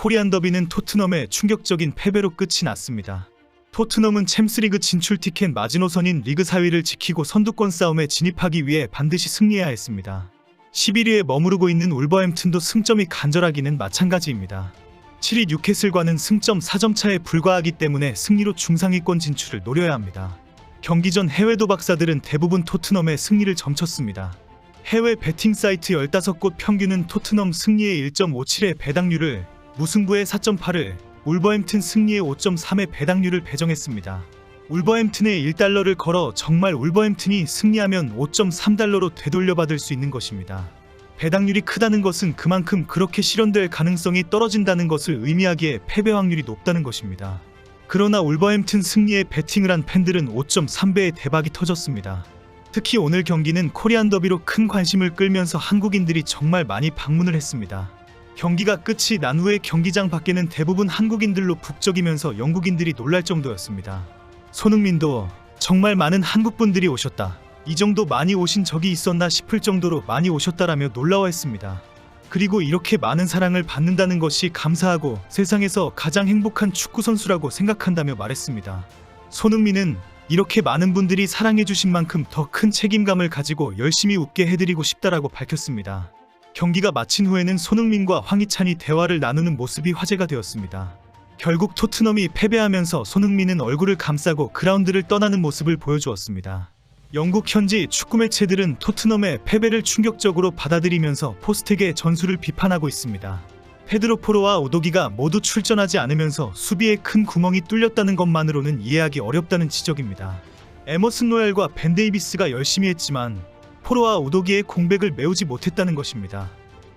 코리안 더비는 토트넘의 충격적인 패배로 끝이 났습니다. 토트넘은 챔스리그 진출 티켓 마지노선인 리그 4위를 지키고 선두권 싸움에 진입하기 위해 반드시 승리해야 했습니다. 11위에 머무르고 있는 울버햄튼도 승점이 간절하기는 마찬가지입니다. 7위 뉴캐슬과는 승점 4점 차에 불과하기 때문에 승리로 중상위권 진출을 노려야 합니다. 경기 전 해외 도박사들은 대부분 토트넘의 승리를 점쳤습니다. 해외 베팅 사이트 15곳 평균은 토트넘 승리의 1.57의 배당률을, 무승부의 4.8을, 울버햄튼 승리의 5.3의 배당률을 배정했습니다. 울버햄튼에 1달러를 걸어 정말 울버햄튼이 승리하면 5.3달러로 되돌려받을 수 있는 것입니다. 배당률이 크다는 것은 그만큼 그렇게 실현될 가능성이 떨어진다는 것을 의미하기에 패배 확률이 높다는 것입니다. 그러나 울버햄튼 승리에 베팅을 한 팬들은 5.3배의 대박이 터졌습니다. 특히 오늘 경기는 코리안 더비로 큰 관심을 끌면서 한국인들이 정말 많이 방문을 했습니다. 경기가 끝이 난 후에 경기장 밖에는 대부분 한국인들로 북적이면서 영국인들이 놀랄 정도였습니다. 손흥민도 정말 많은 한국분들이 오셨다, 이 정도 많이 오신 적이 있었나 싶을 정도로 많이 오셨다라며 놀라워했습니다. 그리고 이렇게 많은 사랑을 받는다는 것이 감사하고 세상에서 가장 행복한 축구선수라고 생각한다며 말했습니다. 손흥민은 이렇게 많은 분들이 사랑해주신 만큼 더 큰 책임감을 가지고 열심히 웃게 해드리고 싶다라고 밝혔습니다. 경기가 마친 후에는 손흥민과 황희찬이 대화를 나누는 모습이 화제가 되었습니다. 결국 토트넘이 패배하면서 손흥민은 얼굴을 감싸고 그라운드를 떠나는 모습을 보여주었습니다. 영국 현지 축구 매체들은 토트넘의 패배를 충격적으로 받아들이면서 포스텍의 전술을 비판하고 있습니다. 페드로 포로와 오도기가 모두 출전하지 않으면서 수비에 큰 구멍이 뚫렸다는 것만으로는 이해하기 어렵다는 지적입니다. 에머슨 로얄과 벤 데이비스가 열심히 했지만 포로와 오도기의 공백을 메우지 못했다는 것입니다.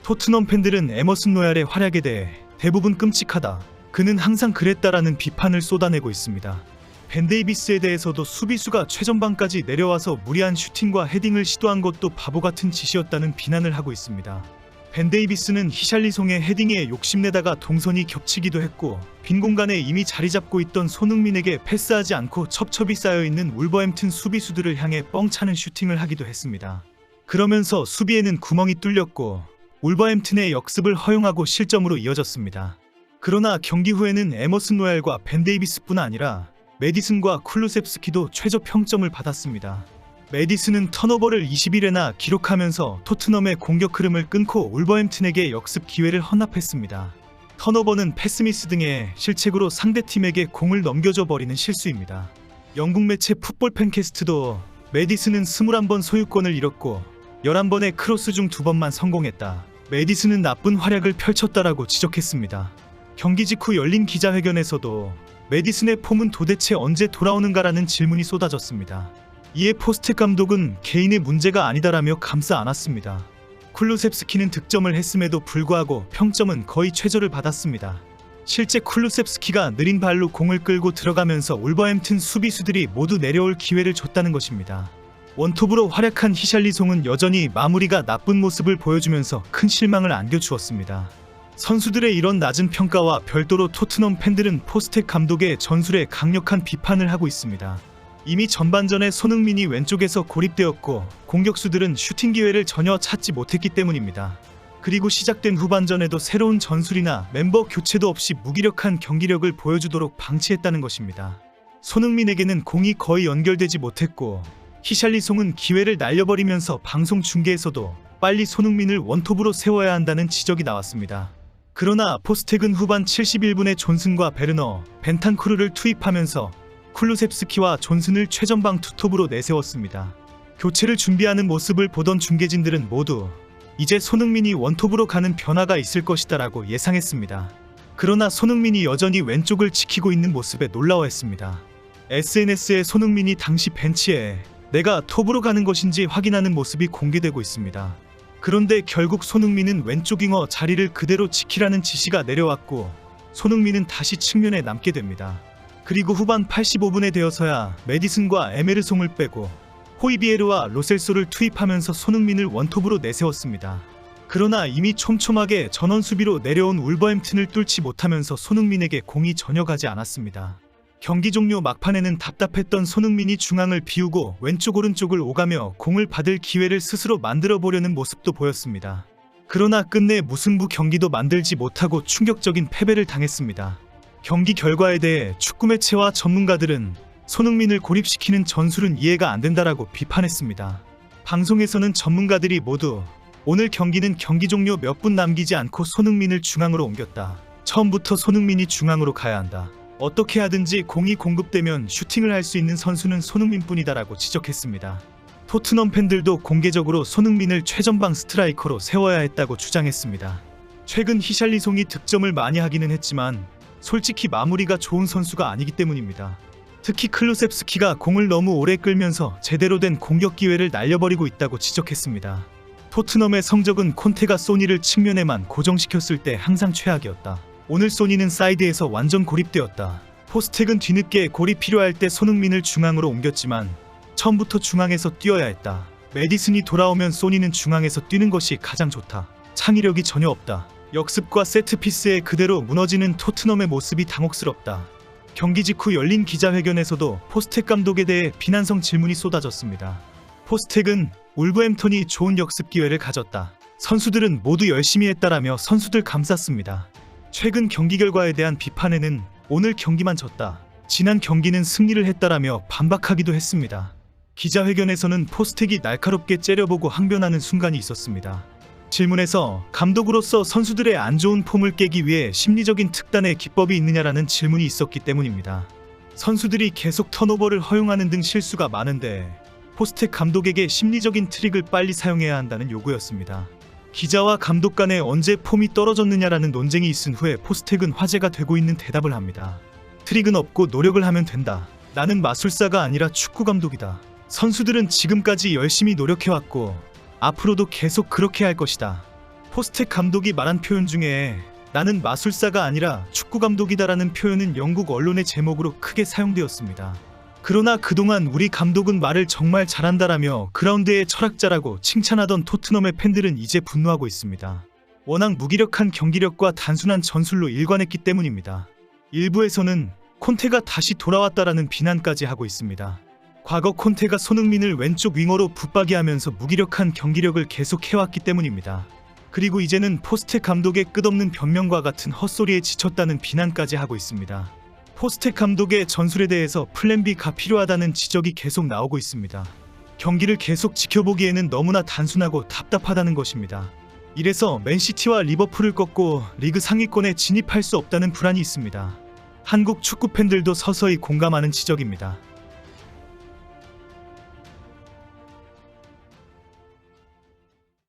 토트넘 팬들은 에머슨 로얄의 활약에 대해 대부분 끔찍하다, 그는 항상 그랬다라는 비판을 쏟아내고 있습니다. 벤 데이비스에 대해서도 수비수가 최전방까지 내려와서 무리한 슈팅과 헤딩을 시도한 것도 바보같은 짓이었다는 비난을 하고 있습니다. 벤 데이비스는 히샬리송의 헤딩에 욕심내다가 동선이 겹치기도 했고, 빈 공간에 이미 자리 잡고 있던 손흥민에게 패스하지 않고 첩첩이 쌓여있는 울버햄튼 수비수들을 향해 뻥차는 슈팅을 하기도 했습니다. 그러면서 수비에는 구멍이 뚫렸고 울버햄튼의 역습을 허용하고 실점으로 이어졌습니다. 그러나 경기 후에는 에머슨 로얄과 벤 데이비스뿐 아니라 메디슨과 쿨루셉스키도 최저 평점을 받았습니다. 메디슨은 턴오버를 21회나 기록하면서 토트넘의 공격 흐름을 끊고 울버햄튼에게 역습 기회를 헌납했습니다. 턴오버는 패스미스 등의 실책으로 상대팀에게 공을 넘겨줘 버리는 실수입니다. 영국 매체 풋볼 팬캐스트도 메디슨은 21번 소유권을 잃었고 11번의 크로스 중 2번만 성공했다, 메디슨은 나쁜 활약을 펼쳤다라고 지적했습니다. 경기 직후 열린 기자회견에서도 메디슨의 폼은 도대체 언제 돌아오는가라는 질문이 쏟아졌습니다. 이에 포스텍 감독은 개인의 문제가 아니다라며 감싸 안았습니다. 쿨루셉스키는 득점을 했음에도 불구하고 평점은 거의 최저를 받았습니다. 실제 쿨루셉스키가 느린 발로 공을 끌고 들어가면서 울버햄튼 수비수들이 모두 내려올 기회를 줬다는 것입니다. 원톱으로 활약한 히샬리송은 여전히 마무리가 나쁜 모습을 보여주면서 큰 실망을 안겨주었습니다. 선수들의 이런 낮은 평가와 별도로 토트넘 팬들은 포스텍 감독의 전술에 강력한 비판을 하고 있습니다. 이미 전반전에 손흥민이 왼쪽에서 고립되었고 공격수들은 슈팅 기회를 전혀 찾지 못했기 때문입니다. 그리고 시작된 후반전에도 새로운 전술이나 멤버 교체도 없이 무기력한 경기력을 보여주도록 방치했다는 것입니다. 손흥민에게는 공이 거의 연결되지 못했고 히샬리송은 기회를 날려버리면서 방송 중계에서도 빨리 손흥민을 원톱으로 세워야 한다는 지적이 나왔습니다. 그러나 포스텍은 후반 71분에 존슨과 베르너, 벤탄쿠르를 투입하면서 쿨루셉스키와 존슨을 최전방 투톱으로 내세웠습니다. 교체를 준비하는 모습을 보던 중계진들은 모두 이제 손흥민이 원톱으로 가는 변화가 있을 것이다라고 예상했습니다. 그러나 손흥민이 여전히 왼쪽을 지키고 있는 모습에 놀라워했습니다. SNS에 손흥민이 당시 벤치에 내가 톱으로 가는 것인지 확인하는 모습이 공개되고 있습니다. 그런데 결국 손흥민은 왼쪽 윙어 자리를 그대로 지키라는 지시가 내려왔고 손흥민은 다시 측면에 남게 됩니다. 그리고 후반 85분에 되어서야 메디슨과 에메르송을 빼고 호이비에르와 로셀소를 투입하면서 손흥민을 원톱으로 내세웠습니다. 그러나 이미 촘촘하게 전원 수비로 내려온 울버햄튼을 뚫지 못하면서 손흥민에게 공이 전혀 가지 않았습니다. 경기 종료 막판에는 답답했던 손흥민이 중앙을 비우고 왼쪽 오른쪽을 오가며 공을 받을 기회를 스스로 만들어 보려는 모습도 보였습니다. 그러나 끝내 무승부 경기도 만들지 못하고 충격적인 패배를 당했습니다. 경기 결과에 대해 축구 매체와 전문가들은 손흥민을 고립시키는 전술은 이해가 안 된다라고 비판했습니다. 방송에서는 전문가들이 모두 오늘 경기는 경기 종료 몇 분 남기지 않고 손흥민을 중앙으로 옮겼다. 처음부터 손흥민이 중앙으로 가야 한다. 어떻게 하든지 공이 공급되면 슈팅을 할 수 있는 선수는 손흥민뿐이다라고 지적했습니다. 토트넘 팬들도 공개적으로 손흥민을 최전방 스트라이커로 세워야 했다고 주장했습니다. 최근 히샬리송이 득점을 많이 하기는 했지만 솔직히 마무리가 좋은 선수가 아니기 때문입니다. 특히 클루셉스키가 공을 너무 오래 끌면서 제대로 된 공격 기회를 날려버리고 있다고 지적했습니다. 토트넘의 성적은 콘테가 소니를 측면에만 고정시켰을 때 항상 최악이었다. 오늘 소니는 사이드에서 완전 고립되었다. 포스텍은 뒤늦게 골이 필요할 때 손흥민을 중앙으로 옮겼지만 처음부터 중앙에서 뛰어야 했다. 메디슨이 돌아오면 소니는 중앙에서 뛰는 것이 가장 좋다. 창의력이 전혀 없다. 역습과 세트피스에 그대로 무너지는 토트넘의 모습이 당혹스럽다. 경기 직후 열린 기자회견에서도 포스텍 감독에 대해 비난성 질문이 쏟아졌습니다. 포스텍은 울버햄턴이 좋은 역습 기회를 가졌다. 선수들은 모두 열심히 했다라며 선수들 감쌌습니다. 최근 경기 결과에 대한 비판에는 오늘 경기만 졌다. 지난 경기는 승리를 했다라며 반박하기도 했습니다. 기자회견에서는 포스텍이 날카롭게 째려보고 항변하는 순간이 있었습니다. 질문에서 감독으로서 선수들의 안 좋은 폼을 깨기 위해 심리적인 특단의 기법이 있느냐라는 질문이 있었기 때문입니다. 선수들이 계속 턴오버를 허용하는 등 실수가 많은데 포스텍 감독에게 심리적인 트릭을 빨리 사용해야 한다는 요구였습니다. 기자와 감독 간에 언제 폼이 떨어졌느냐라는 논쟁이 있은 후에 포스텍은 화제가 되고 있는 대답을 합니다. 트릭은 없고 노력을 하면 된다. 나는 마술사가 아니라 축구 감독이다. 선수들은 지금까지 열심히 노력해왔고 앞으로도 계속 그렇게 할 것이다. 포스텍 감독이 말한 표현 중에 나는 마술사가 아니라 축구 감독이다라는 표현은 영국 언론의 제목으로 크게 사용되었습니다. 그러나 그동안 우리 감독은 말을 정말 잘한다라며 그라운드의 철학자라고 칭찬하던 토트넘의 팬들은 이제 분노하고 있습니다. 워낙 무기력한 경기력과 단순한 전술로 일관했기 때문입니다. 일부에서는 콘테가 다시 돌아왔다라는 비난까지 하고 있습니다. 과거 콘테가 손흥민을 왼쪽 윙어로 붙박이하면서 무기력한 경기력을 계속 해왔기 때문입니다. 그리고 이제는 포스텍 감독의 끝없는 변명과 같은 헛소리에 지쳤다는 비난까지 하고 있습니다. 포스텍 감독의 전술에 대해서 플랜 B가 필요하다는 지적이 계속 나오고 있습니다. 경기를 계속 지켜보기에는 너무나 단순하고 답답하다는 것입니다. 이래서 맨시티와 리버풀을 꺾고 리그 상위권에 진입할 수 없다는 불안이 있습니다. 한국 축구 팬들도 서서히 공감하는 지적입니다.